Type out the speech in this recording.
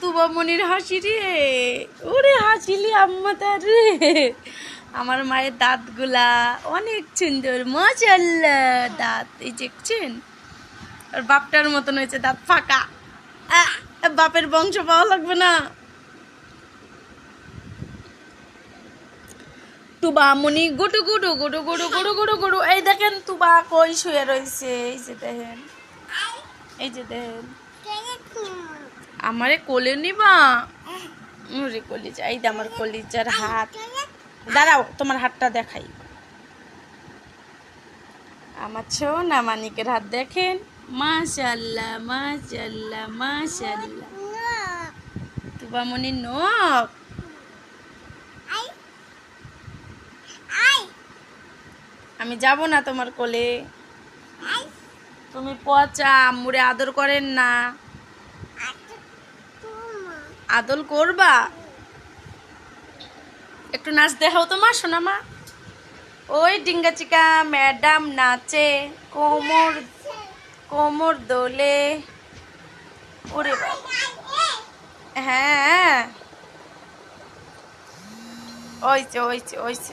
তুবামনির হাসি রে, ওরে হাসিলি আম্মা তার রে। আমার মায়ের দাঁতগুলা অনেক সুন্দর, মাশাআল্লাহ। দাঁত এই দেখছেন, আর বাপটার মতন হয়েছে, দাঁত ফাঁকা। বাপের বংশ পাওয়া লাগবে না। তুবামনি গুটু গুটু গুটু গুটু গুটু গুটু গুটু। এই দেখেন তুবা কই শুয়ে রয়েছে, এই যে দেখেন, এই যে দেখেন। আমারে কোলে নিবা? ওরে কলিজা, এই যে আমার কলিজার হাত। দাঁড়াও, তোমার হাতটা দেখাই। আমার সোনা মানিকের হাত দেখেন, মাশাআল্লাহ মাশাআল্লাহ মাশাআল্লাহ। তুবামনি নখ। আমি যাব না তোমার কোলে, তুমি পচা, আম্মুরে আদর করেন না। আদর করবা? একটু নাচ দেখাও তো মা, শোনা মা। ওই ডিঙ্গা চিকা ম্যাডাম নাচে, কোমর কোমর দোলে। ওরে বাবা, হ্যাঁ ওইছে ওইছে ওইছে।